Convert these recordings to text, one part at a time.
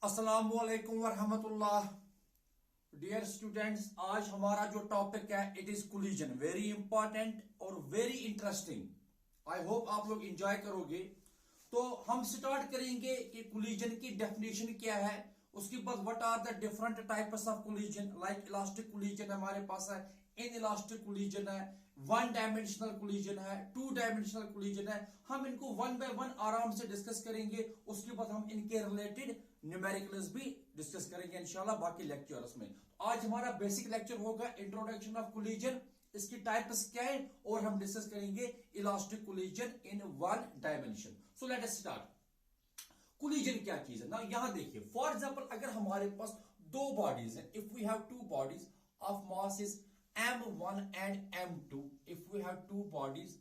अस्सलामुअलैकुम वरहमतुल्लाह। Dear students, आज हमारा जो टॉपिक है it is collision. Very important और वेरी इंटरेस्टिंग। आई होप आप लोग एंजॉय करोगे। तो हम स्टार्ट करेंगे कि कोलिजन की डेफिनेशन क्या है, उसके बाद what are the different types of collision. Like elastic collision हमारे पास है, इन इलास्टिक कोलिजन है, वन डायमेंशनल कोलिजन है, टू डायमेंशनल कोलिजन है। हम इनको वन बाय वन आराम से डिस्कस करेंगे। उसके बाद हम इनके रिलेटेड न्यूमेरिकल्स भी डिस्कस करेंगे इंशाल्लाह बाकी लेक्चर्स में। आज हमारा बेसिक लेक्चर होगा इंट्रोडक्शन ऑफ कोलिजन, इसकी टाइप्स क्या है, और हम डिस्कस करेंगे elastic collision in one dimension. So let us start. Collision क्या चीज है ना, यहां देखिए। फॉर एग्जांपल, अगर हमारे पास दो बॉडीज हैं, if we have two bodies of masses m1 and m2, if we have two bodies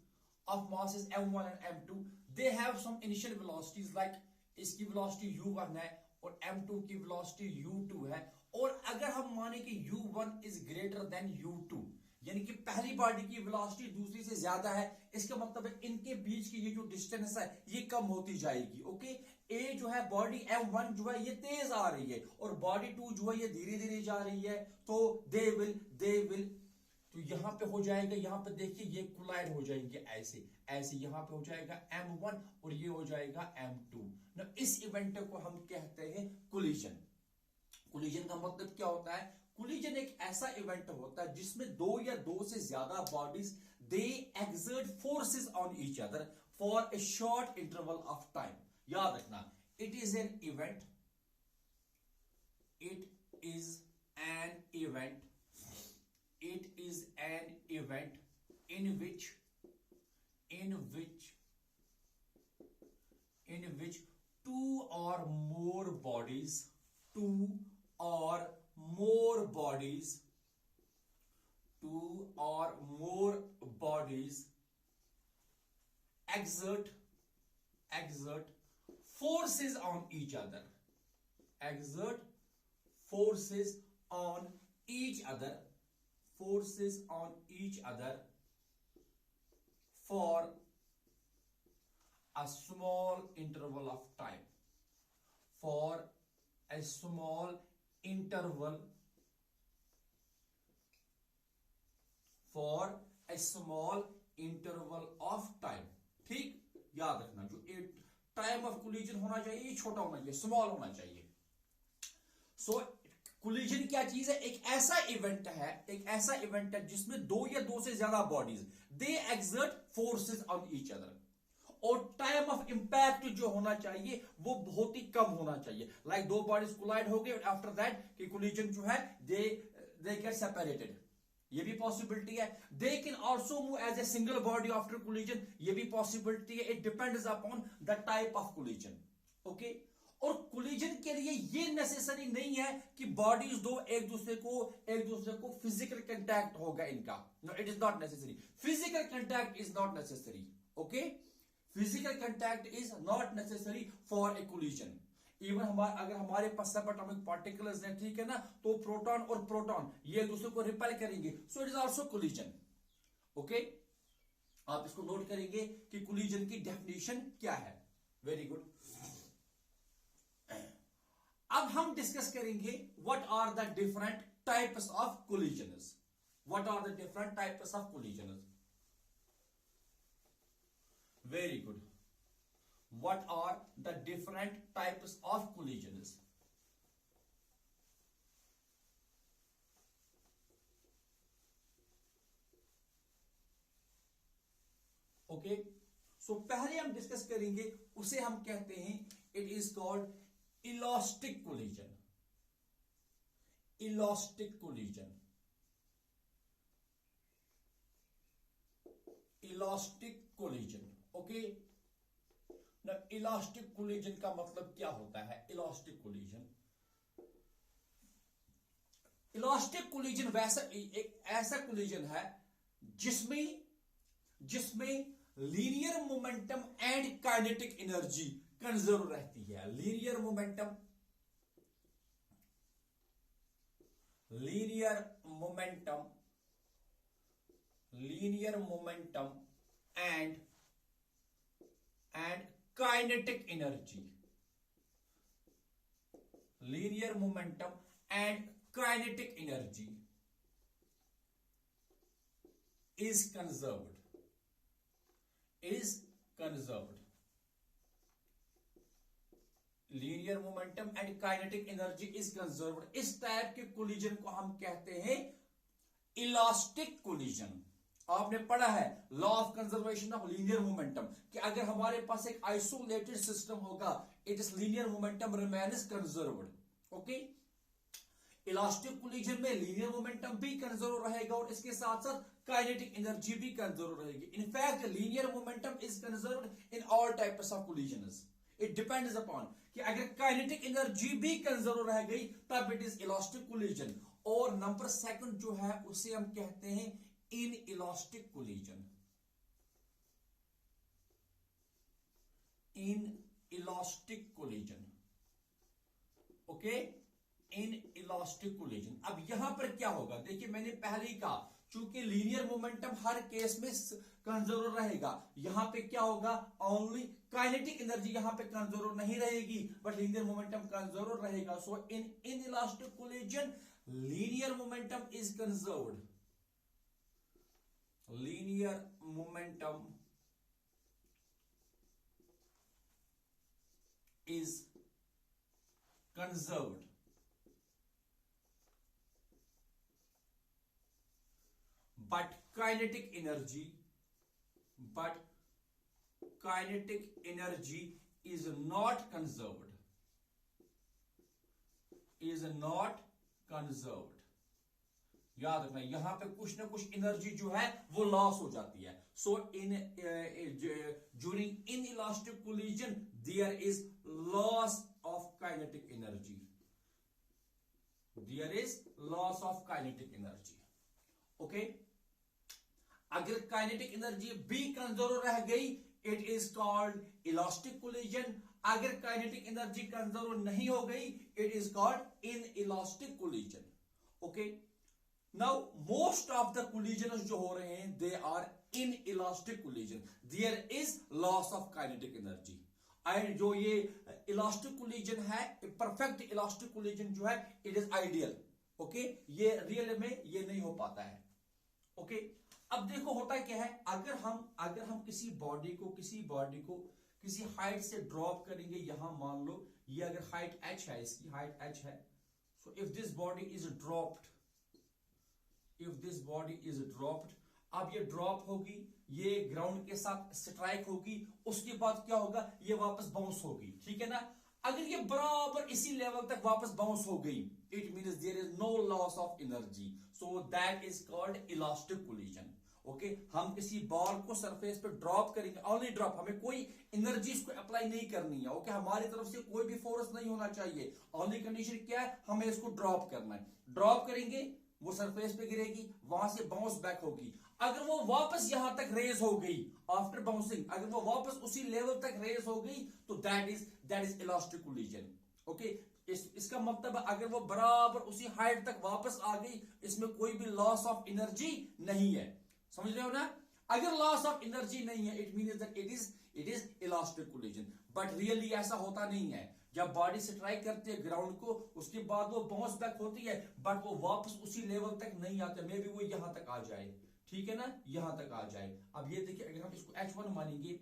of masses m1 and m2, they have some initial velocities like इसकी वेलोसिटी u1 है और m2 की velocity u2 है। और अगर हम माने कि u1 is greater than u2, यानी कि पहली बॉडी की वेलोसिटी दूसरी से ज्यादा है, इसका मतलब है इनके बीच की ये जो डिस्टेंस है ये कम होती जाएगी। ओके, ए जो है बॉडी m1 जो है ये तेज आ रही है और बॉडी 2 जो है ये धीरे धीरे जा रही है। तो दे विल तो यहां पे हो जाएगा, यहां पे देखिए ये कोलाइड हो जाएंगे ऐसे ऐसे। यहां पे हो जाएगा m1 और ये हो जाएगा m2 ना। इस इवेंट को हम कहते हैं कोलिजन। कोलिजन का मतलब क्या होता है? कोलिजन एक ऐसा इवेंट होता है जिसमें दो या दो से ज्यादा bodies they exert forces on each other for a short interval of time. याद रखना, it is an event, it is an event, it is an event in which two or more bodies exert forces on each other, exert forces on each other for a small interval of time, for a small interval of time। ठीक, याद रखना, जो time of collision होना चाहिए ये छोटा होना चाहिए, स्मॉल होना चाहिए। सो कोलिजन क्या चीज है? एक ऐसा इवेंट है जिसमें दो या दो से ज्यादा bodies they exert forces on each other, और टाइम ऑफ इंपैक्ट जो होना चाहिए वो बहुत ही कम होना चाहिए। लाइक दो बॉडीज कोलाइड हो गए और आफ्टर दैट कि कोलिजन जो है दे गेट सेपरेटेड, ये भी पॉसिबिलिटी है। They can also move as a single body after collision, ये भी पॉसिबिलिटी है। It depends upon the type of collision. Okay, और कोलिजन के लिए ये नेसेसरी नहीं है कि बॉडीज दो एक दूसरे को फिजिकल कंटैक्ट होगा इनका। No, it is not necessary. Physical contact is not necessary. Okay, physical contact is not necessary for a collision. Even अगर हमारे पास सब एटॉमिक पार्टिकल्स हैं, ठीक है ना, तो प्रोटॉन और प्रोटॉन ये एक दूसरे को रिपेल करेंगे, so it is also collision. Okay, आप इसको नोट करेंगे कि कोलिजन की डेफिनेशन क्या है। Very good. अब हम डिस्कस करेंगे what are the different types of collisions. What are the different types of collisions? Very good. What are the different types of collisions? Okay, so पहले हम डिस्कस करेंगे, उसे हम कहते हैं, it is called elastic collision. Elastic collision, elastic collision. Okay, ना elastic collision का मतलब क्या होता है? इलास्टिक कोलिजन वैसा एक ऐसा कोलिजन है जिसमें linear momentum and kinetic energy conserve रहती है। Linear momentum and kinetic energy linear momentum and kinetic energy is conserved. Linear momentum and kinetic energy is conserved. इस टाइप के कोलिजन को हम कहते हैं इलास्टिक कोलिजन। आपने पढ़ा है law of conservation of linear momentum कि अगर हमारे पास एक आइसोलेटेड सिस्टम होगा, it is linear momentum remains conserved. Okay, elastic collision में लीनियर मोमेंटम भी कंजर्व रहेगा और इसके साथ साथ काइनेटिक एनर्जी भी कंजर्व रहेगी। In fact linear momentum is conserved in all types of collisions. It depends upon कि अगर काइनेटिक एनर्जी भी कंजर्व रह गई तब इट इज इलास्टिक कोलिजन। और नंबर सेकंड जो है उसे हम कहते हैं in elastic collision. In elastic collision, okay, in elastic collision. अब यहां पर क्या होगा, देखिए मैंने पहले ही कहा चूंकि लीनियर मोमेंटम हर केस में कंजर्व रहेगा, यहां पे क्या होगा, ओनली काइनेटिक एनर्जी यहां पे कंजर्व नहीं रहेगी बट लीनियर मोमेंटम कंजर्व रहेगा। So in elastic collision linear momentum is conserved. Linear momentum is conserved, but kinetic energy is not conserved, याद रखना यहां पे कुछ ना कुछ एनर्जी जो है वो लॉस हो जाती है। So in during in elastic collision there is loss of kinetic energy, okay. अगर काइनेटिक एनर्जी भी कंजर्व रह गई it is called elastic collision. अगर काइनेटिक एनर्जी कंजर्व नहीं हो गई it is called in elastic collision, okay. Now most of the collision जो हो रहे हैं they are in elastic collision, there is loss of kinetic energy. And जो ये इलास्टिक कोलिजन है, परफेक्ट इलास्टिक कोलिजन जो है इट इज आइडियल, ओके। ये रियल में ये नहीं हो पाता है, ओके। अब देखो होता क्या है, अगर हम किसी बॉडी को किसी हाइट से ड्रॉप करेंगे, यहां मान लो ये अगर हाइट h है, इसकी हाइट h है, so if this body is dropped, अब ये ड्रॉप होगी, ये ग्राउंड के साथ स्ट्राइक होगी, उसके बाद क्या होगा, ये वापस बाउंस होगी, ठीक है ना। अगर ये बराबर इसी लेवल तक वापस बाउंस हो गई it means there is no loss of energy, so that is called elastic collision, okay. हम किसी बॉल को सरफेस पे ड्रॉप करेंगे, ओनली ड्रॉप, हमें कोई एनर्जी इसको अप्लाई नहीं करनी है, ओके। हमारी तरफ से कोई भी फोर्स नहीं होना चाहिए, ओनली कंडीशन क्या है, हमें इसको ड्रॉप करना है। ड्रॉप करेंगे, वो सरफेस पे गिरेगी, वहां से बाउंस बैक होगी। अगर वो वापस यहां तक रेज हो गई आफ्टर बाउंसिंग, अगर वो वापस उसी लेवल तक रेज हो गई तो that is elastic collision, okay. इसका मतलब अगर वो बराबर उसी हाइट तक वापस आ गई, इसमें कोई भी लॉस ऑफ एनर्जी नहीं है, समझ रहे हो ना। अगर लॉस ऑफ एनर्जी नहीं है it means that it is elastic collision, but really ऐसा होता नहीं है। जब बॉडी स्ट्राइक करती है ग्राउंड को, उसके बाद वो बाउंस बैक होती है बट वो वापस उसी लेवल तक नहीं आते, मे बी वो यहां तक आ जाए, ठीक है ना, यहां तक आ जाए। अब ये देखिए अगर हम इसको h1 मानेंगे,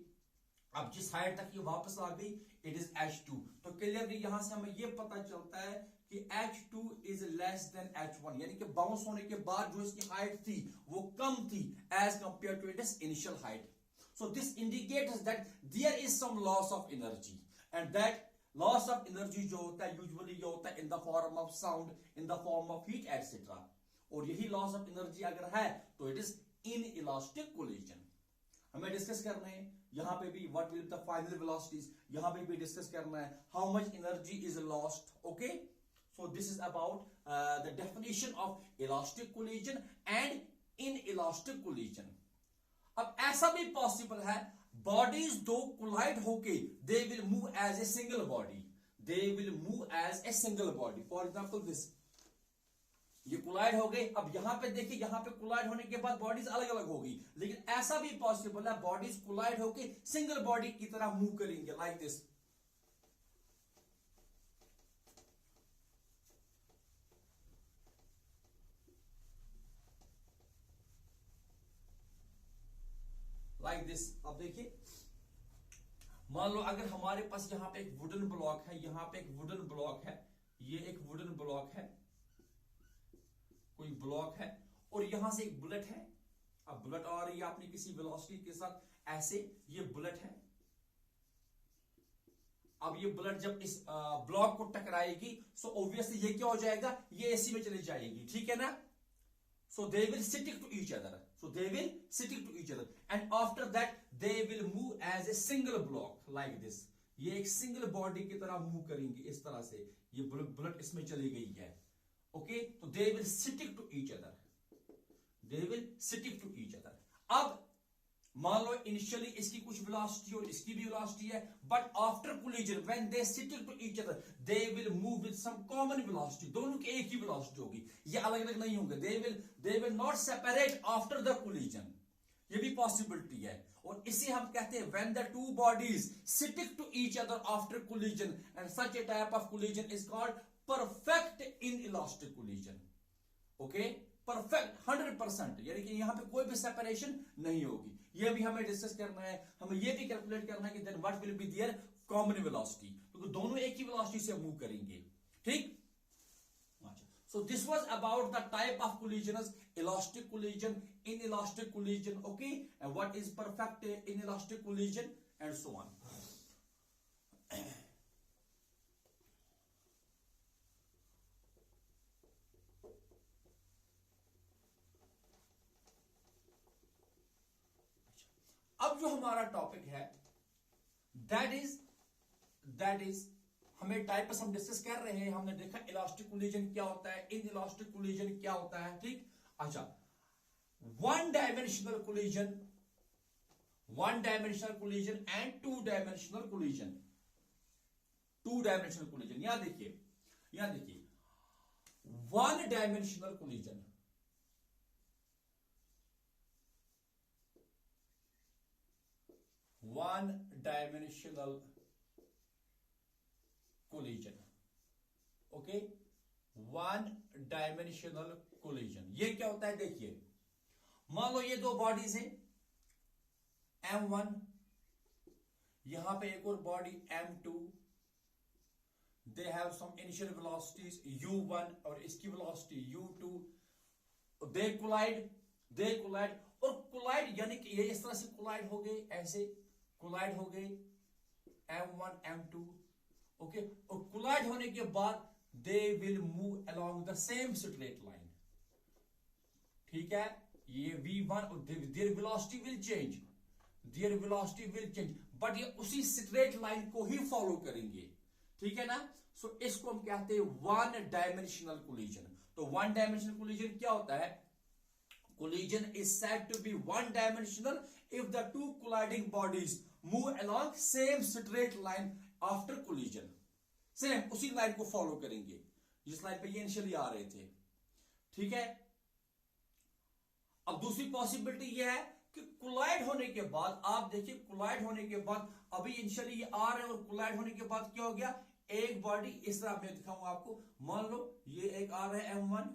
अब जिस हाइट तक ये वापस आ गई इट इज h2, तो क्लियरली यहां से हमें ये पता चलता है कि h2 is less than h1, यानी कि बाउंस होने के बाद जो इसकी हाइट थी वो कम थी as compare to its initial height. So this indicates that there is some loss of energy, and that loss of energy जो होता है यूजुअली ये होता है in the form of sound, in the form of heat etcetera. और यही loss of energy अगर है तो it is in elastic collision. हमें डिस्कस करना है यहां पे भी what will the final velocities, यहां पे भी डिस्कस करना है how much energy is lost, okay. So this is about the definition of elastic collision and in elastic collision. अब ऐसा भी पॉसिबल है बॉडीज दो कोलाइड होके they will move as a single body, for example this, ये collide हो गए। अब यहां पे देखिए, यहां पे कोलाइड होने के बाद बॉडीज अलग अलग होगी, लेकिन ऐसा भी पॉसिबल है बॉडीज कोलाइड होके सिंगल बॉडी की तरह मूव करेंगे लाइक दिस, लाइक दिस। अब देखिए, मान लो अगर हमारे पास यहां पे एक वुडन ब्लॉक है, यहां पे एक वुडन ब्लॉक है, ये एक वुडन ब्लॉक है, कोई ब्लॉक है, और यहां से एक बुलेट है। अब बुलेट आ रही है अपनी किसी वेलोसिटी के साथ, ऐसे ये बुलेट है। अब ये बुलेट जब इस ब्लॉक को टकराएगी, सो ऑब्वियसली ये क्या हो जाएगा, ये एसी में चली जाएगी, ठीक है ना। So they will stick to each other. So they will stick to each other, and after that they will move as a single block like this. ये एक सिंगल बॉडी की तरह मूव करेंगे इस तरह से। ये बुलेट इसमें चली गई है, ओके। तो they will stick to each other. They will stick to each other. अब मान लो इनिशियली इसकी कुछ वेलोसिटी और इसकी भी वेलोसिटी है, but after collision when they stick to each other they will move with some common velocity. दोनों की एक ही वेलोसिटी होगी, ये अलग अलग नहीं होंगे। They will not separate after the collision, ये भी पॉसिबिलिटी है। और इसे हम कहते हैं when the two bodies stick to each other after collision, and such a type of collision is called perfect inelastic collision, okay. Perfect 100%, यानी कि यहां पे कोई भी सेपरेशन नहीं होगी। ये भी हमें डिस्कस करना है, हमें ये भी कैलकुलेट करना है कि then what will be their common velocity, क्योंकि दोनों एक ही वेलोसिटी से मूव करेंगे, ठीक। अच्छा, so this was about the type of collisions, elastic collision, inelastic collision, okay, and what is perfect inelastic collision and so on. अब जो हमारा टॉपिक है दैट इज हमें टाइप्स हम डिस्कस कर रहे हैं। हमने देखा इलास्टिक कोलिजन क्या होता है, इन इलास्टिक कोलिजन क्या होता है, ठीक। अच्छा, one dimensional collision and to dimensional collision. To dimensional collision, यहां देखिए one dimensional collision, one dimensional collision, okay. One dimensional collision ये क्या होता है, देखिए मान लो ये दो बॉडीज हैं, M1, यहां पे एक और body M2, they have some initial velocities U1 और इसकी वेलोसिटी U2, दे कोलाइड और कोलाइड यानी कि ये इस तरह से कोलाइड हो गए, ऐसे कोलाइड हो गए M1 M2, ओके। और कोलाइड होने के बाद दे will move along the same straight line, ठीक है। ये V1 और there velocity will change, but ये उसी स्ट्रेट लाइन को ही फॉलो करेंगे, ठीक है ना। सो इसको हम कहते हैं वन डायमेंशनल कोलिजन। तो वन डायमेंशनल कोलिजन क्या होता है, collision is said to be one dimensional if the two colliding bodies move along same straight line after collision. Same उसी लाइन को फॉलो करेंगे जिस लाइन पे ये इनिशियली आ रहे थे, ठीक है। अब दूसरी पॉसिबिलिटी ये है कि कोलाइड होने के बाद, आप देखिए कोलाइड होने के बाद अभी इनिशियली ये आ रहे हैं और कोलाइड होने के बाद क्या हो गया, एक बॉडी इस तरह मैं दिखाऊंगा आपको। मान लो ये एक आ रहा है M1,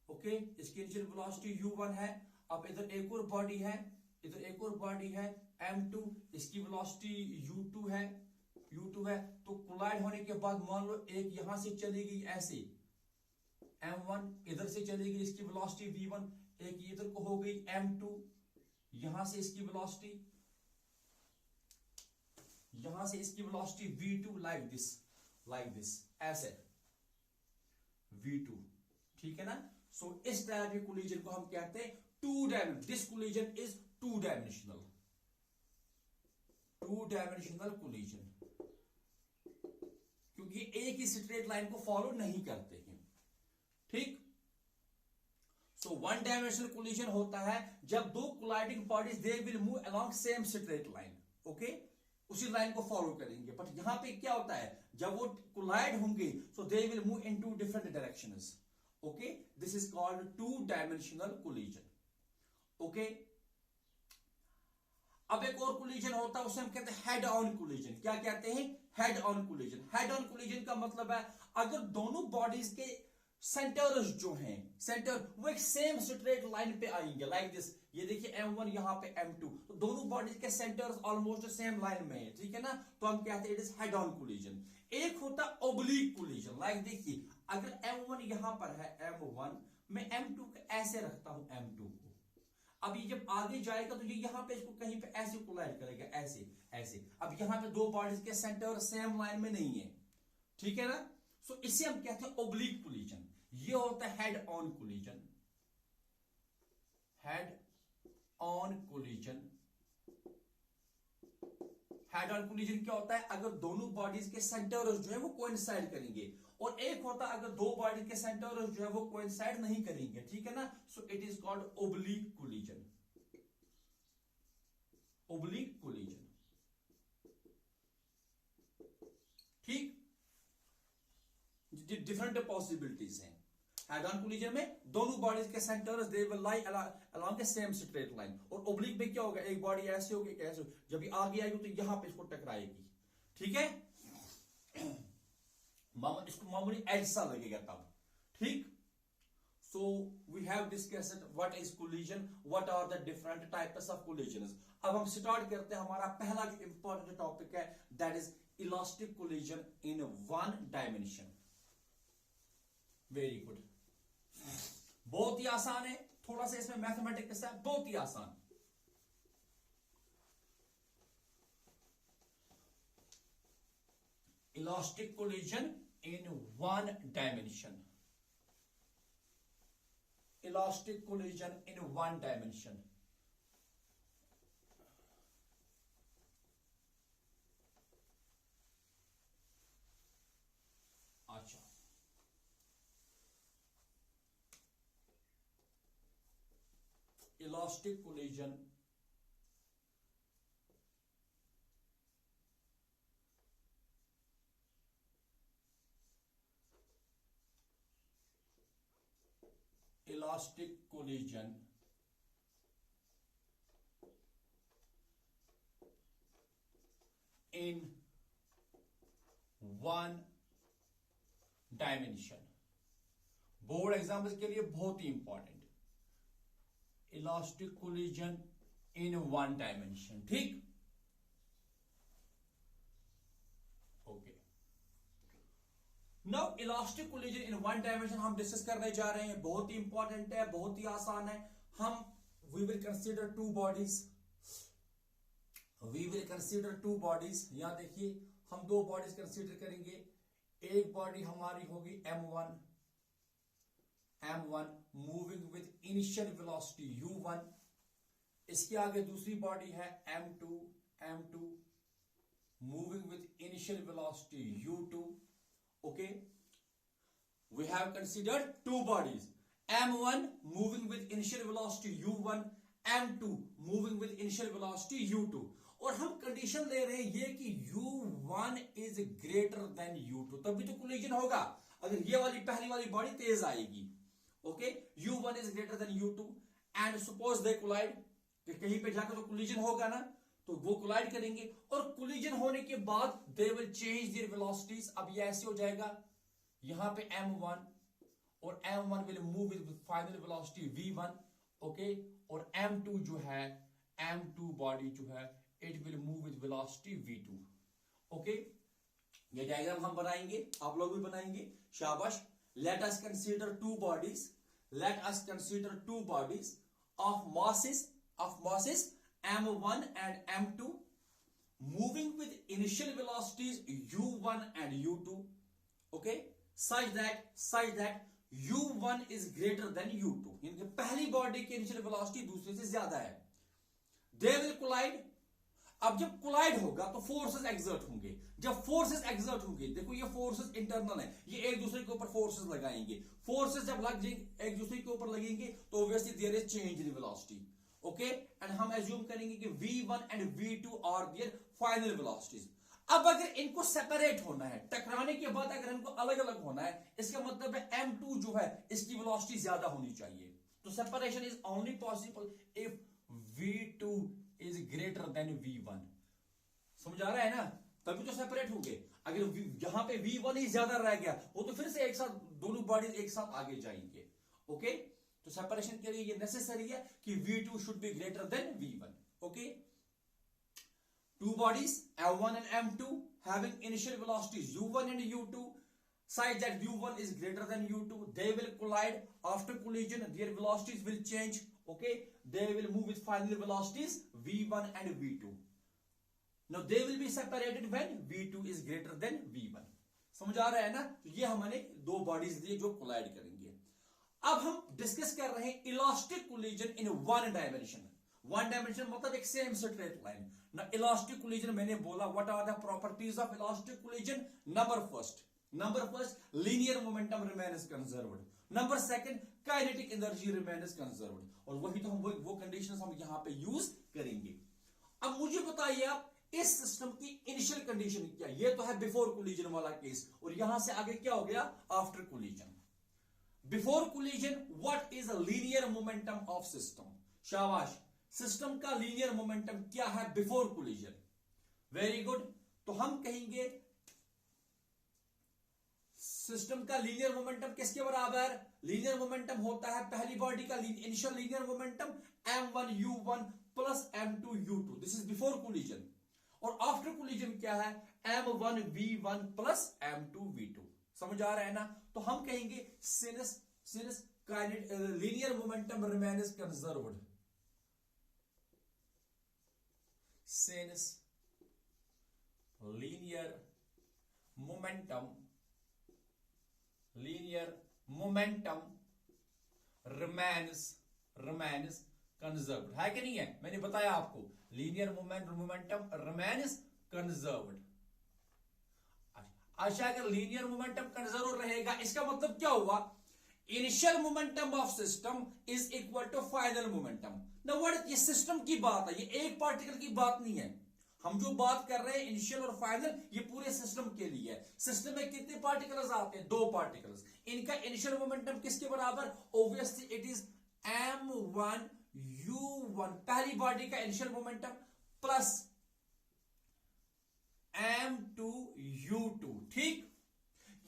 ओके, इसकी इनिशियल वेलोसिटी U1 है। अब इधर एक और बॉडी है, इधर एक और बॉडी है M2, इसकी वेलोसिटी U2 है। तो कोलाइड होने के बाद मान लो एक यहां से चली गई ऐसे M1, इधर से चली गई इसकी वेलोसिटी V1, एक इधर को हो गई M2, यहां से इसकी वेलोसिटी V2 लाइक दिस ऐसे V2, ठीक है ना। सो इस टाइप के कोलिजन को हम कहते हैं two dimensional. This collision is to dimensional collision, क्योंकि एक ही स्ट्रेट लाइन को फॉलो नहीं करते हैं, ठीक। सो वन डायमेंशनल कोलिजन होता है जब दो colliding bodies they will move along same straight line, okay, उसी लाइन को फॉलो करेंगे। बट यहां पे क्या होता है, जब वो कोलाइड होंगे so they will move in two different directions, okay. This is called two dimensional collision, okay. अब एक और कोलिजन होता है, उसे हम कहते हैं हेड ऑन कोलिजन। क्या कहते हैं, head on collision. Head on collision का मतलब है अगर दोनों बॉडीज के सेंटर्स जो हैं, सेंटर वो एक सेम स्ट्रेट लाइन पे आएंगे, लाइक दिस। ये देखिए M1 यहाँ पे M2, तो दोनों बॉडीज के सेंटर्स ऑलमोस्ट सेम लाइन में है, ठीक है ना, तो हम कहते हैं it is head on collision. एक होता ओब्लिक कोलिजन, लाइक देखिए अगर M1 यहां पर है, M1 मैं M2 को ऐसे रखता हूं, M2 को, अब ये जब आगे जाएगा तो ये यहां पे इसको कहीं पे ऐसे कोलाइड करेगा, ऐसे ऐसे। अब यहां पे दो बॉडीज के सेंटर सेम लाइन में नहीं है, ठीक है ना, सो इसे हम कहते हैं ओब्लिक कोलिजन। ये होता है head on collision. Head on collision, head on collision क्या होता है, अगर दोनों बॉडीज के सेंटर्स जो है वो कोइंसाइड करेंगे, और एक होता है अगर दो बॉडीज के सेंटर्स जो है वो कोइंसाइड नहीं करेंगे, ठीक है ना, so it is called oblique collision. Oblique collision, ठीक। डिफरेंट पॉसिबिलिटीज हैं। हेड ऑन कोलिजन में दोनों बॉडीज के centres they will lie along the same straight line, और ओब्लिक में क्या होगा, एक बॉडी ऐसे होगी, एक ऐसे होगी, जब ये आगे आएगी तो यहां पे इसको टकराएगी, ठीक है, इसको मामूली एज सा लगेगा तब, ठीक। So we have discussed what is collision, what are the different types of collisions. अब हम स्टार्ट करते हैं, हमारा पहला जो इंपॉर्टेंट टॉपिक है that is elastic collision in one dimension. Very good, बहुत ही आसान है, थोड़ा सा इसमें मैथमेटिक्स है, बहुत ही आसान। Elastic collision in one dimension. Elastic collision in one dimension. अच्छा, elastic collision elastic collision in one dimension. Board examples के लिए बहुत ही important, elastic collision in one dimension, ठीक, okay. Now elastic collision in one dimension हम discuss करने जा रहे हैं, बहुत ही इंपॉर्टेंट है, बहुत ही आसान है। हम we will consider two bodies, we will consider two bodies. यहां देखिए हम दो बॉडीज कंसीडर करेंगे, एक बॉडी हमारी होगी M1 moving with initial velocity U1, इसके आगे दूसरी बॉडी है M2 moving with initial velocity U2, okay. We have considered two bodies, M1 moving with initial velocity U1, M2 moving with initial velocity U2, और हम condition ले रहे हैं ये कि U1 is greater than U2, तभी तो कोलिजन होगा, अगर ये वाली पहली वाली बॉडी तेज आएगी, okay. U1 is greater than U2 and suppose they collide, कहीं पे जाकर तो कोलिजन होगा ना, तो वो कोलाइड करेंगे, और कोलिजन होने के बाद they will change their velocities. अब ये ऐसे हो जाएगा, यहां पे M1 और M1 will move with final velocity V1, okay, और M2 जो है, M2 बॉडी जो है it will move with velocity V2, okay. ये डायग्राम हम बनाएंगे, आप लोग भी बनाएंगे, शाबाश। Let us consider two bodies. Let us consider two bodies of masses M1 and M2 moving with initial velocities U1 and U2. Okay, such that U1 is greater than U2. इनके पहली body की initial velocity दूसरे से ज्यादा है। They will collide. अब जब collide होगा तो फोर्सेस एक्सर्ट होंगे, जब फोर्सेस एक्सर्ट होंगे, देखो ये फोर्सेस इंटरनल है, ये एक दूसरे के ऊपर फोर्सेस लगाएंगे, फोर्सेस जब लग जाएंगे एक दूसरे के ऊपर लगेंगे तो obviously there is change in velocity, okay. And हम एज्यूम करेंगे कि V1 and V2 are their final velocities. अब अगर इनको सेपरेट होना है, टकराने के बाद अगर इनको अलग अलग होना है, इसका मतलब है M2 जो है इसकी वेलोसिटी ज्यादा होनी चाहिए, तो separation is only possible if V2 is greater then V1। समझ आ रहा है ना, तभी तो सेपरेट होंगे। अगर यहां पे V1 ही ज्यादा रह गया, वो तो फिर से एक साथ दोनों बॉडीज एक साथ आगे जाएंगे, ओके। तो सेपरेशन के लिए ये नेसेसरी है कि V2 should be greater than V1. Okay, two bodies M1 and M2 having initial velocities U1 and U2, such that U1 is greater than U2, they will collide. After collision their velocities will change. Okay, they will move with final velocities V1 and V2. Now they will be separated when V2 is greater than V1. समझ आ रहा है ना? तो ये हमने दो bodies दिए जो कोलाइड करेंगे. अब हम डिस्कस कर रहे हैं elastic collision in one dimension. One dimension मतलब एक सेम स्ट्रेट लाइन ना. इलास्टिक कोलिजन मैंने बोला what are the properties of elastic collision. Number first linear momentum remains conserved. Number second kinetic energy remains conserved. और वही तो हम वो कंडीशंस हम यहां पे यूज करेंगे. अब मुझे बताइए आप इस सिस्टम की इनिशियल कंडीशन क्या. ये तो है बिफोर कोलिजन वाला केस, और यहां से आगे क्या हो गया after collision. Before collision what is a linear momentum of system. शाबाश. सिस्टम का लीनियर मोमेंटम क्या है बिफोर कोलिजन. Very good. तो हम कहेंगे सिस्टम का लीनियर मोमेंटम किसके बराबर. लीनियर मोमेंटम होता है पहली बॉडी का initial linear momentum m1 u1 plus m2 u2. This is before collision. और आफ्टर कोलिजन क्या है m1 v1 plus m2 v2. समझ आ रहा है ना. तो हम कहेंगे since linear momentum remains conserved. Since linear momentum remains conserved है कि नहीं है. मैंने बताया आपको लीनियर मोमेंटम रिमेन्स कंजर्व्ड. अच्छा, अगर लीनियर मोमेंटम कंजर्व रहेगा इसका मतलब क्या हुआ. Initial momentum of system is equal to final momentum. ना वर्ड ये सिस्टम की बात है, ये एक पार्टिकल की बात नहीं है. हम जो बात कर रहे हैं इनिशियल और फाइनल ये पूरे सिस्टम के लिए है. सिस्टम में कितने पार्टिकल्स आते हैं. दो पार्टिकल्स. इनका इनिशियल मोमेंटम किसके बराबर. Obviously it is m1 u1 पहली बॉडी का initial momentum plus m2 u2. ठीक,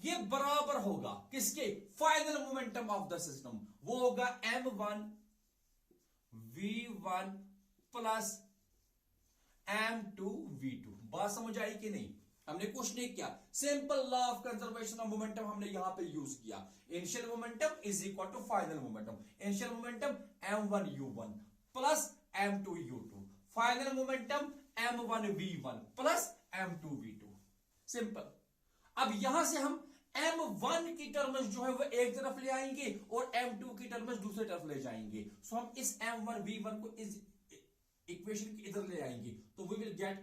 ये बराबर होगा किसके final momentum of the system. वो होगा m1 v1 plus m2 v2. बात समझ आई कि नहीं. हमने कुछ नहीं किया, simple law of conservation of momentum हमने यहां पे यूज किया. Initial momentum is equal to final momentum. Initial momentum m1 u1 plus m2 u2. Final momentum m1 v1 plus m2 v2. Simple. अब यहां से हम m1 की टर्म्स जो है वो एक तरफ ले आएंगे और m2 की टर्म्स दूसरी तरफ ले जाएंगे. सो हम इस m1 v1 को इस इक्वेशन की इधर ले आएंगे तो we will get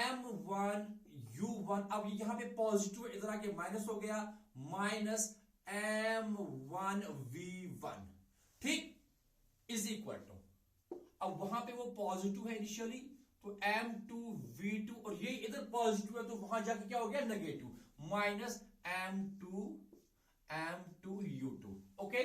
m1 u1. अब यहां पे पॉजिटिव इधर आके माइनस हो गया माइनस m1 v1. ठीक, इज इक्वल टू, अब वहां पे वो पॉजिटिव है इनिशियली तो m2 v2 और ये इधर पॉजिटिव है तो वहां जाके क्या हो गया negative minus m2 u2. Okay,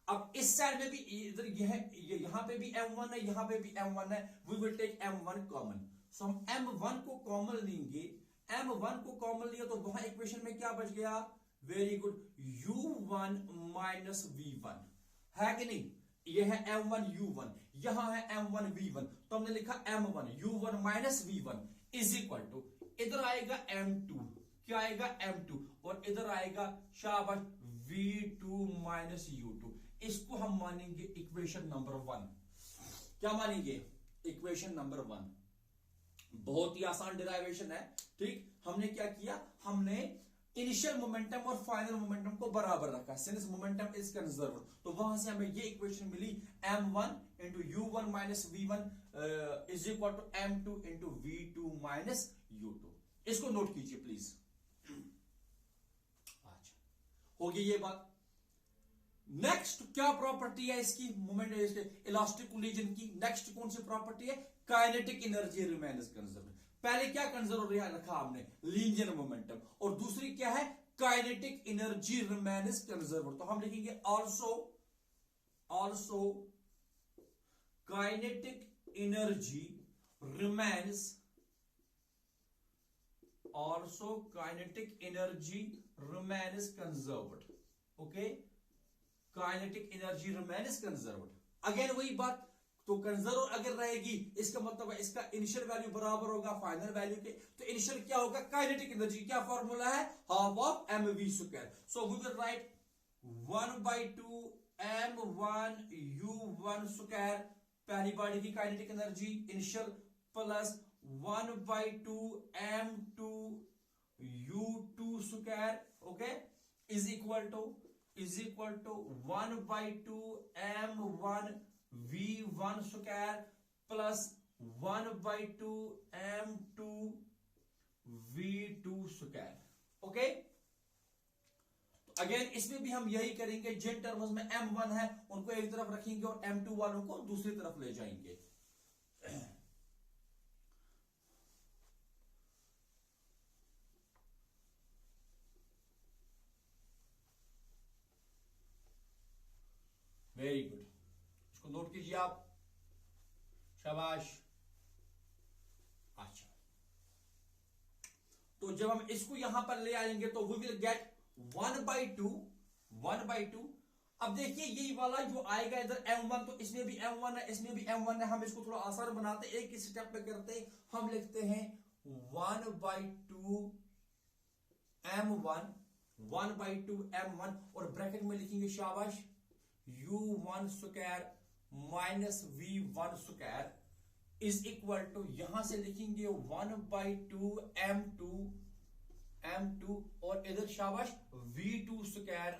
अब इस साइड में भी इधर यहां पे भी m1 है, यहां पे भी m1 है. We will take m1 common. So हम m1 को कॉमन लेंगे. m1 को कॉमन लिया तो वहां इक्वेशन में क्या बच गया. Very good, u1 minus v1 है कि नहीं. ये है m1 u1, यहां है m1 v1 तो हमने लिखा m1 u1 minus v1 is equal to इधर आएगा m2. क्या आएगा m2 और इधर आएगा शाबाश v2 माइनस u2. इसको हम मानेंगे इक्वेशन नंबर 1. क्या मानेंगे इक्वेशन नंबर 1. बहुत ही आसान डिराइवेशन है. ठीक, हमने क्या किया, हमने इनिशियल मोमेंटम और फाइनल मोमेंटम को बराबर रखा. सिंस मोमेंटम इज कंजर्व्ड तो वहां से हमें ये इक्वेशन मिली m1 into u1 minus v1 is equal to m2 into v2 minus u2. इसको नोट कीजिए प्लीज. अच्छा, होगी ये बात. नेक्स्ट क्या प्रॉपर्टी है इसकी मोमेंट इलास्टिक कोलिजन की. नेक्स्ट कौन सी प्रॉपर्टी है. Kinetic energy remains conserved. पहले क्या कंजर्व रखा हमने लीनियर मोमेंटम और दूसरी क्या है काइनेटिक एनर्जी रिमेन्स कंजर्व्ड. तो हम लिखेंगे also kinetic energy remains conserved. Okay, kinetic energy remains conserved. Again वही बात, तो कंजर्व अगर रहेगी इसका मतलब है इसका इनिशियल वैल्यू बराबर होगा फाइनल वैल्यू के। तो इनिशियल क्या होगा, काइनेटिक एनर्जी, क्या फॉर्मूला है, half of mv square. So we will write 1/2 m1 u1 square, पहली बॉडी की kinetic energy initial, plus 1/2 m2 u2 square, okay, is equal to 1/2 m1 v1 square plus 1/2 m2 v2 square, okay. तो again इसमें भी हम यही करेंगे, जिन terms में m1 है उनको एक तरफ रखेंगे और m2 वालों को दूसरी तरफ ले जाएंगे। वेरी गुड, इसको नोट कीजिए आप, शाबाश। अच्छा, तो जब हम इसको यहां पर ले आएंगे तो वी विल गेट 1/2। अब देखिए यही वाला जो आएगा इधर m1, तो इसमें भी m1 है, इसमें भी m1 है। हम इसको थोड़ा आसान बनाते, एक ही स्टेप पे करते, हम लिखते हैं 1/2 m1 और ब्रैकेट में लिखेंगे शाबाश u1 square minus v1 square is equal to, यहां से लिखेंगे 1/2 m2 और इधर शाबाश v2 square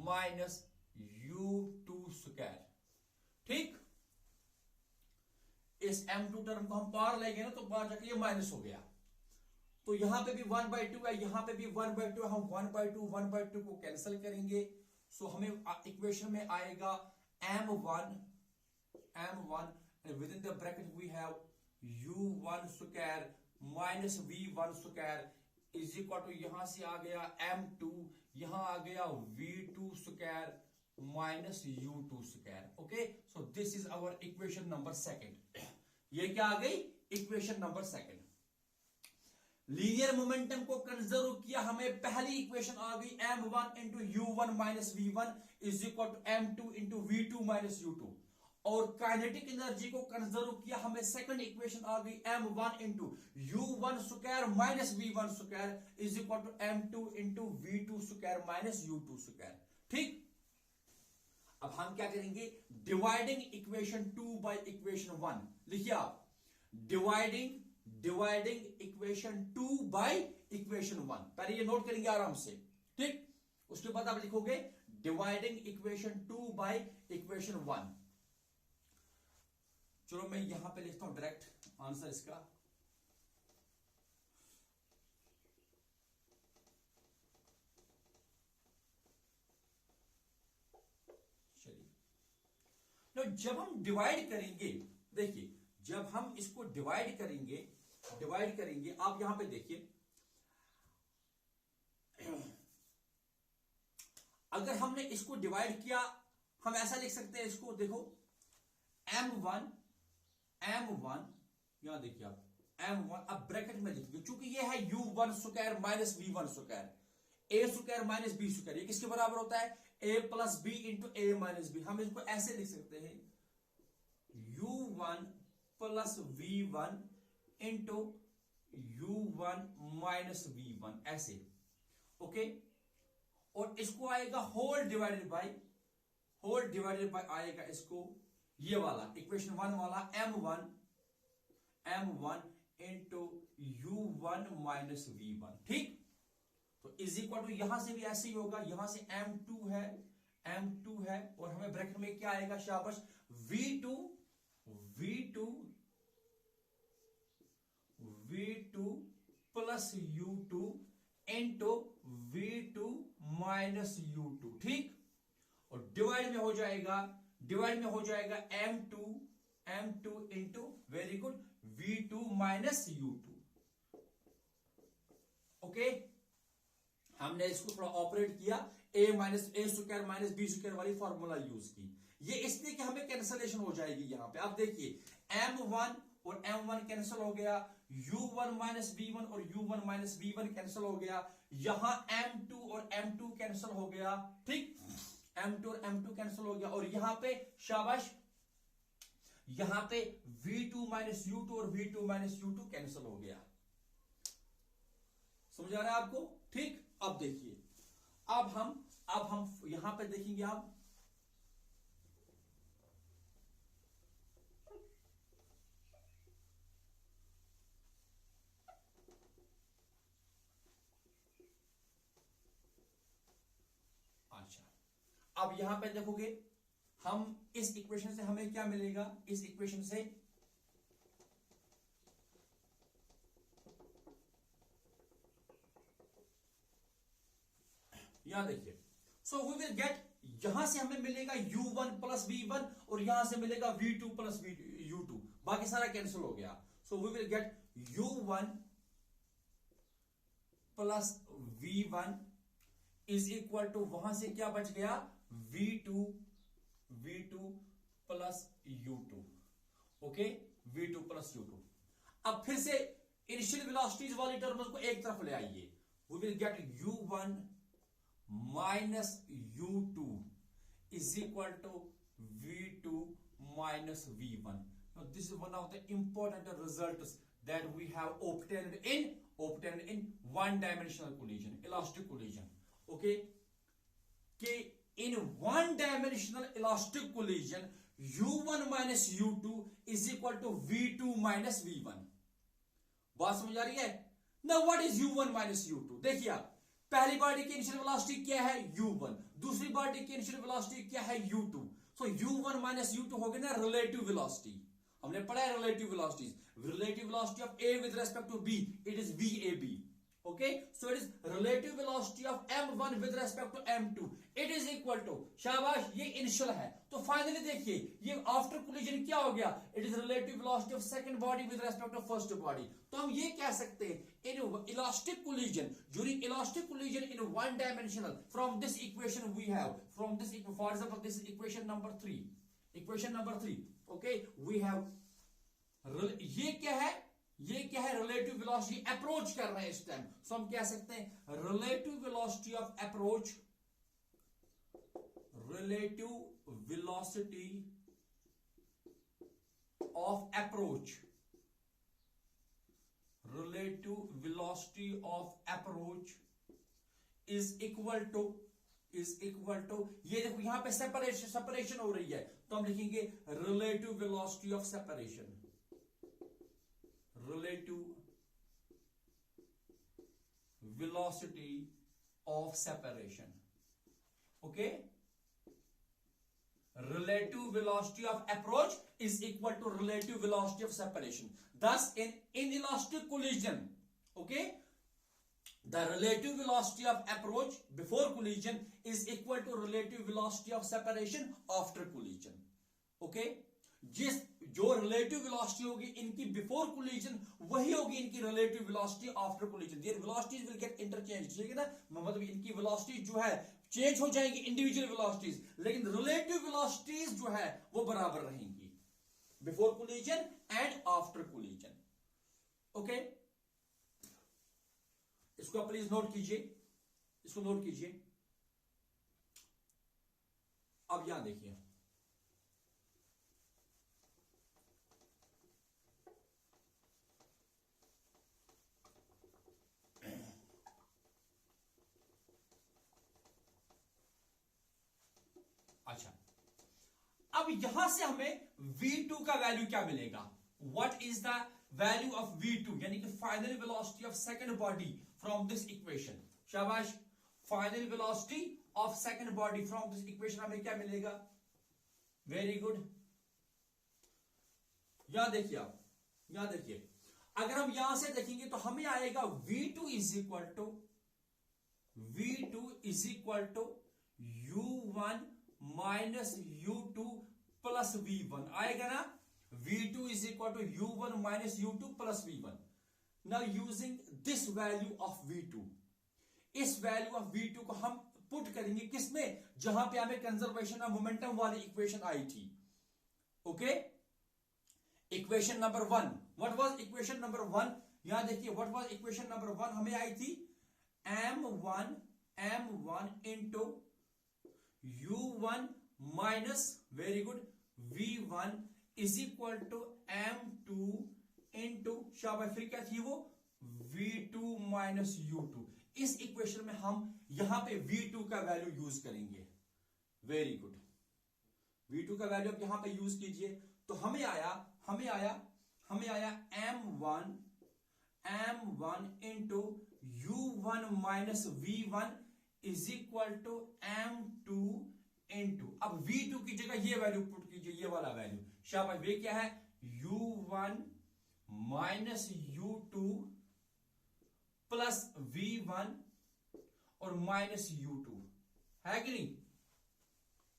minus u2 square, ठीक। इस m2 टर्म को हम पार लेंगे ना, तो पार जाके ये माइनस हो गया। तो यहां पे भी 1/2 है, यहां पे भी 1/2, हम 1/2 को कैंसिल करेंगे। सो हमें इक्वेशन में आएगा m1 and within the bracket we have u1 square minus v1 square is equal to, यहां से आ गया m2, यहां आ गया v2 square minus u2 square, okay. So this is our equation number second. ये क्या आ गई, equation number second. Linear momentum को कंजर्व किया, हमें पहली इक्वेशन आ गई m1 into u1 minus v1 is equal to m2 into v2 minus u2। और काइनेटिक एनर्जी को कंजर्व किया, हमें सेकंड इक्वेशन आ गई m1 into u1 square minus v1 square is equal to m2 into v2 square minus u2 square, ठीक। अब हम क्या करेंगे, डिवाइडिंग इक्वेशन 2 बाय इक्वेशन 1, लिखिए आप, डिवाइडिंग इक्वेशन 2 बाय इक्वेशन 1, पहले ये नोट करेंगे आराम से, ठीक। उसके बाद आप लिखोगे डिवाइडिंग इक्वेशन 2 बाय इक्वेशन 1। चलो मैं यहां पे लिखता हूं डायरेक्ट आंसर इसका। चलिए, तो जब हम डिवाइड करेंगे, देखिए जब हम इसको डिवाइड करेंगे आप यहां पे देखिए, अगर हमने इसको डिवाइड किया, हम ऐसा लिख सकते हैं इसको, देखो m1 यहां देखिए आप m1, अब ब्रैकेट में लिखिए, चूंकि ये है u1 square minus v1 square, a square minus b square, ये किसके बराबर होता है, a plus b into a minus b। हम इसको ऐसे लिख सकते हैं u1 plus v1 into u1 minus v1, ऐसे, ओके। और इसको आएगा होल डिवाइडेड बाय आएगा इसको ये वाला इक्वेशन 1 वाला m1 into u1 minus v1, ठीक। तो इज इक्वल टू, यहां से भी ऐसे ही होगा, यहां से m2 है और हमें ब्रैकेट में क्या आएगा शाबाश, v2 plus u2 into v2 minus u2, ठीक। और डिवाइड में हो जाएगा m2 into, very good, v2 minus u2, okay. हमने इसको थोड़ा ऑपरेट किया, a square minus b square वाली फॉर्मूला यूज की। ये इसलिए कि हमें कैंसलेशन हो जाएगी यहां पे। आप देखिए m1 और m1 कैंसिल हो गया, u1 माइनस v1 और u1 माइनस v1 कैंसिल हो गया, यहां m2 और m2 कैंसिल हो गया, ठीक, m2 और m2 कैंसिल हो गया, और यहां पे शाबाश, यहां पे v2 माइनस u2 और v2 माइनस u2 कैंसिल हो गया। समझ आ रहा है आपको? ठीक, अब देखिए, अब हम यहां पे देखेंगे, आप अच्छा, अब यहां पे देखोगे, हम इस इक्वेशन से हमें क्या मिलेगा, इस इक्वेशन से यहां देखिए, सो वी विल गेट, यहां से हमें मिलेगा u1 प्लस v1 और यहां से मिलेगा v2 प्लस u2, बाकी सारा कैंसिल हो गया। So we will get u1 plus v1 is equal to, वहां से क्या बच गया, v2 plus u2, okay, v2 plus u2। अब फिर से इनिशियल वेलोसिटीज वाली टर्म्स को एक तरफ ले आइए, we will get u1 minus u2 is equal to v2 minus v1। Now this is one of the important results that we have obtained in one dimensional collision, elastic collision, okay, कि in one dimensional elastic collision u1 minus u2 is equal to v2 minus v1। बात समझ आ रही है? Now what is u1 minus u2? देखिए आप, पहली body की initial velocity क्या है, u1, दूसरी बॉडी की इनिशियल वेलोसिटी क्या है, u2। सो u1 माइनस u2 हो गया ना रिलेटिव वेलोसिटी, हमने पढ़ा है relative velocities, relative velocity of a with respect to b, it is vab, okay, so it is relative velocity of m1 with respect to m2, it is equal to, शाबाश, ये initial है, तो finally देखिए ये after collision क्या हो गया, it is relative velocity of second body with respect to first body। तो हम ये कह सकते हैं, in elastic collision, during elastic collision in one dimensional, from this equation we have, from this, for example, this is equation number 3, okay, we have, ये क्या है, ये क्या है, रिलेटिव वेलोसिटी, अप्रोच कर रहे हैं इस टाइम, सो हम कह सकते हैं relative velocity of approach, relative velocity of approach, relative velocity of approach is equal to, ये देखो यहां पे सेपरेशन हो रही है, तो हम लिखेंगे relative velocity of separation, relative velocity of separation, okay, relative velocity of approach is equal to relative velocity of separation, thus in inelastic collision, okay, the relative velocity of approach before collision is equal to relative velocity of separation after collision, okay, जो relative velocity होगी इनकी before collision वही होगी इनकी relative velocity after collision, there velocities will get interchange, ठीक है ना, मतलब इनकी वेलोसिटी जो है चेंज हो जाएंगी इंडिविजुअल वेलोसिटीज, लेकिन रिलेटिव वेलोसिटीज जो है वो बराबर रहेंगी before collision and after collision, okay, इसको आप प्लीज नोट कीजिए, इसको नोट कीजिए। अब यहां देखिए, अच्छा, अब यहां से हमें v2 का वैल्यू क्या मिलेगा, what is the value of v2, यानी कि final velocity of second body from this equation, शाबाश, final velocity of second body from this equation हमें क्या मिलेगा, वेरी गुड, यहां देखिए आप, यहां देखिए, अगर हम यहां से देखेंगे तो हमें आएगा v2 is equal to u1 minus u2 plus v1 आएगा ना, v2 is equal to u1 minus u2 plus v1। Now using this value of v2, इस वैल्यू ऑफ v2 को हम पुट करेंगे किसमें, जहां पे हमें कंजर्वेशन ऑफ मोमेंटम वाली इक्वेशन आई थी, okay, equation number 1, what was equation number 1, यहां देखिए व्हाट वाज इक्वेशन नंबर 1 हमें आई थी m1 into u1 minus very good v1 is equal to m2 into शाबाश फिर क्या थी वो v2 माइनस u2। इस इक्वेशन में हम यहां पे v2 का वैल्यू यूज करेंगे। वेरी गुड, v2 का वैल्यू आप यहां पे यूज कीजिए तो हमें आया m1 into u1 minus v1 is equal to m2 into, अब v2 की जगह ये वैल्यू पुट कीजिए, ये वाला वैल्यू शाबाश। वे क्या है u1 minus u2 plus v1 और माइनस u2 है कि नहीं?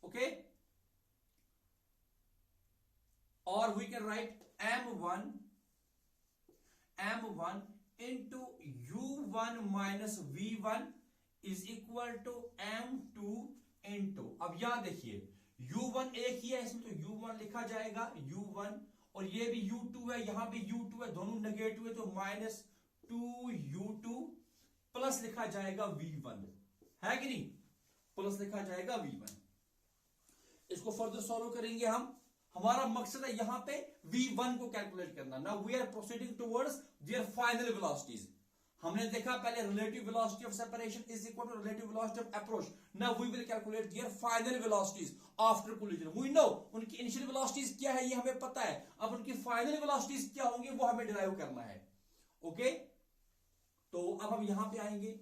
ओके, और we can write m1 into u1 minus v1 is equal to m2 into, अब यहां देखिए u1 एक ही है इसमें तो u1 लिखा जाएगा u1, और ये भी u2 है, यहां भी u2 है, दोनों नेगेटिव है तो माइनस 2u2 प्लस लिखा जाएगा v1 है कि नहीं? प्लस लिखा जाएगा v1। इसको फर्दर सॉल्व करेंगे हम। हमारा मकसद है यहां पे v1 को कैलकुलेट करना। Now we are proceeding towards their final velocities. हमने देखा पहले relative velocity of separation is equal to relative velocity of approach. Now we will calculate their final velocities after collision. We know उनकी initial velocities क्या है ये हमें पता है, अब उनकी फाइनल वेलोसिटीज क्या होंगी वो हमें डिराइव करना है। ओके, तो अब हम यहां पे आएंगे।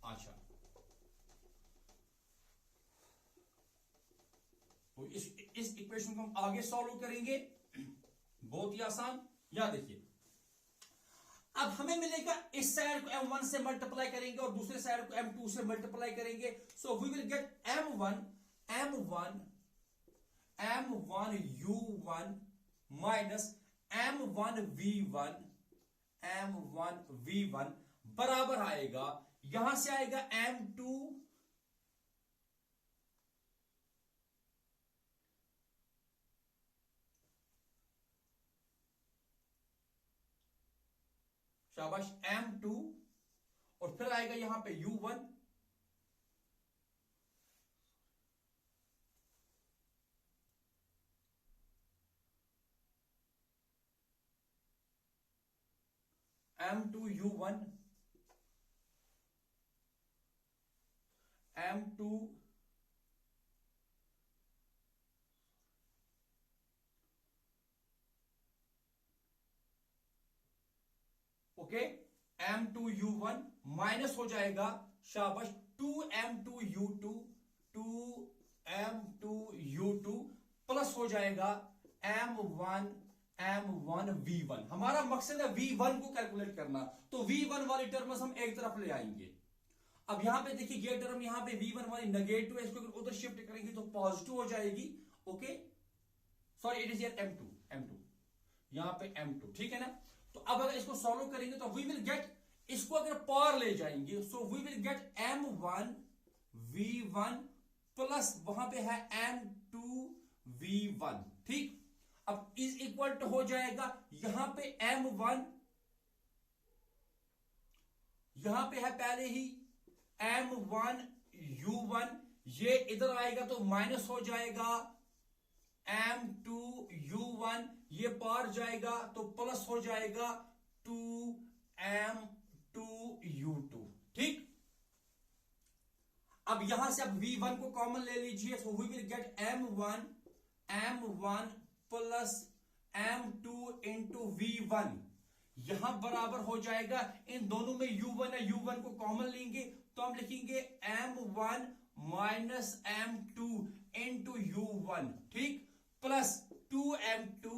अच्छा, तो इस इक्वेशन को हम आगे सॉल्व करेंगे, बहुत ही आसान। यहां देखिए अब हमें मिलेगा इस साइड को m1 से मल्टीप्लाई करेंगे और दूसरे साइड को m2 से मल्टीप्लाई करेंगे, so we will get m1 u1 minus m1 v1 बराबर आएगा, यहां से आएगा m2 शाबाश m2 और फिर आएगा यहां पे u1 m2 u1 m2 okay m2 u1 minus हो जाएगा शाबाश 2m2 प्लस हो जाएगा m1 v1। हमारा मकसद है v1 को कैलकुलेट करना, तो v1 वाली टर्म्स हम एक तरफ ले आएंगे। अब यहां पे देखिए ये टर्म यहां पे v1 वाली नेगेटिव है, इसको अगर उधर शिफ्ट करेंगे तो पॉजिटिव हो जाएगी। Okay, sorry it is here m2 यहां पे m2, ठीक है ना? तो अब अगर इसको सॉल्व करेंगे तो वी विल गेट, इसको अगर पावर ले जाएंगे so we will get m1 v1 plus वहां पे है m2 v1, ठीक। अब इज इक्वल टू हो जाएगा यहां पे m1, यहां पे है पहले ही m1 u1, ये इधर आएगा तो माइनस हो जाएगा m2 u1, ये पार जाएगा तो प्लस हो जाएगा 2m2 u2, ठीक। अब यहां से अब v1 को कॉमन ले लीजिए, so we will get m1 plus m2 into v1, यहां बराबर हो जाएगा, इन दोनों में u1 है, u1 को कॉमन लेंगे तो हम लिखेंगे m1 minus m2 into u1, ठीक, प्लस 2m2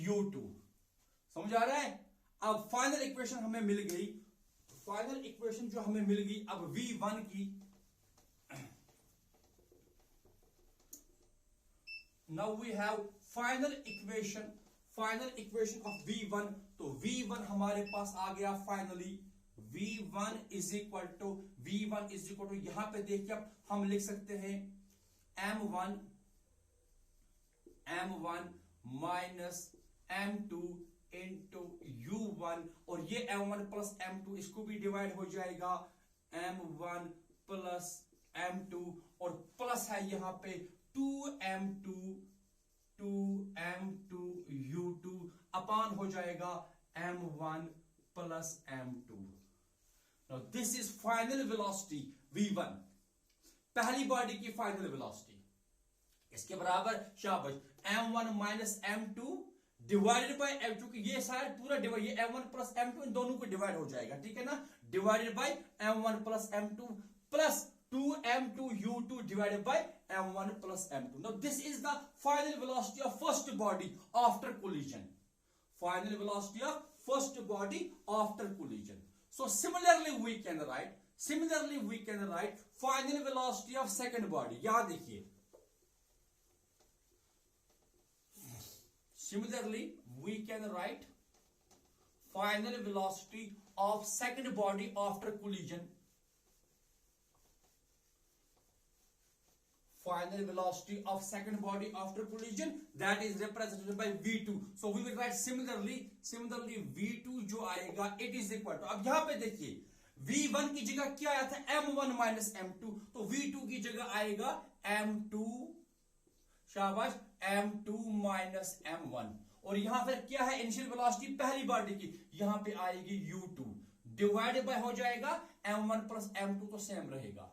u2। समझ आ रहा है? अब फाइनल इक्वेशन हमें मिल गई, फाइनल इक्वेशन जो हमें मिल गई अब v1 की। Now we have final final equation of V1, तो V1 हमारे पास आ गया finally V1 is equal to यहां पे देखिए अब हम लिख सकते हैं M1 minus M2 into U1, और ये M1 प्लस M2 इसको भी डिवाइड हो जाएगा M1 प्लस M2, और प्लस है यहां पे 2M2 U2 अपान हो जाएगा M1 plus M2. Now this is final velocity V1, पहली बॉडी की फाइनल वेलोसिटी. इसके बराबर शाबाश M1 minus M2 divided by M2, ये सारा पूरा डिवाइड, ये M1 प्लस M2 इन दोनों को डिवाइड हो जाएगा, ठीक है ना, divided by M1 plus M2 plus 2M2 U2 divided by M1 plus M2. Now this is the final velocity of first body after collision. Final velocity of first body after collision. So similarly we can write final velocity of second body. याद देखिए, similarly we can write final velocity of second body after collision. Final velocity of second body after collision, that is represented by V2. So we will write similarly V2 जो आएगा it is equal to, अब यहां पे देखिए V1 की जगह क्या आया था M1 माइनस M2, तो V2 की जगह आएगा M2, शाबाश M2 माइनस M1, और यहां फिर क्या है इनिशियल वेलोसिटी पहली बॉडी की, यहां पे आएगी U2 डिवाइडेड बाय हो जाएगा M1 प्लस M2, तो सेम रहेगा,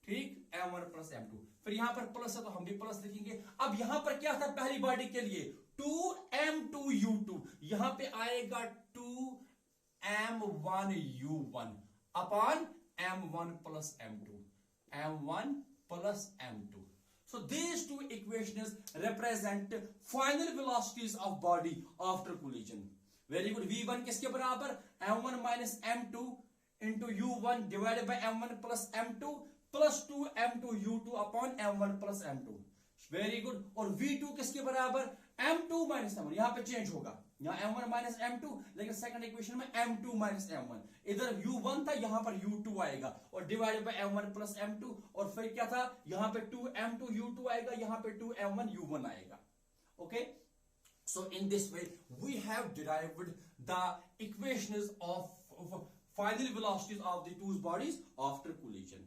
ठीक, M1 प्लस M2, फिर यहां पर प्लस है तो हम भी प्लस लिखेंगे. अब यहां पर क्या था पहली बॉडी के लिए 2M2 U2, यहां पे आएगा 2M1 U1 upon M1 plus M2, M1 plus M2. So these two equations represent final velocities of body after collision. Very good. V1 किसके बराबर M1 minus M2 into U1 divided by M1 plus M2 plus 2M2 U2 upon M1 plus M2. Very good. और V2 किसके बराबर M2 minus M1, यहां पे change होगा, यहां M1 minus M2, लेकिन सेकंड इक्वेशन में M2 माइनस M1, इधर U1 था यहां पर U2 आएगा, और divided by M1 plus M2, और फिर क्या था यहां पे 2M2 U2 आएगा, यहां पे 2M1 U1 आएगा. Okay, so in this way we have derived the equations of final velocities of the two bodies after collision.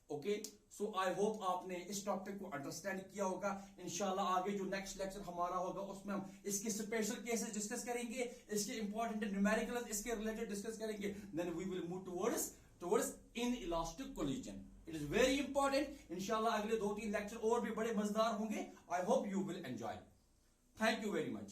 Okay, so I hope आपने इस टॉपिक को अंडरस्टैंड किया होगा. इंशाल्लाह आगे जो नेक्स्ट लेक्चर हमारा होगा उसमें हम इसके स्पेशल केसेस डिस्कस करेंगे, इसके इंपॉर्टेंट न्यूमेरिकल्स इसके रिलेटेड डिस्कस करेंगे. Then we will move towards inelastic collision. It is very important. इंशाल्लाह अगले 2-3 लेक्चर और भी बड़े मजेदार होंगे. I hope you will enjoy. Thank you very much.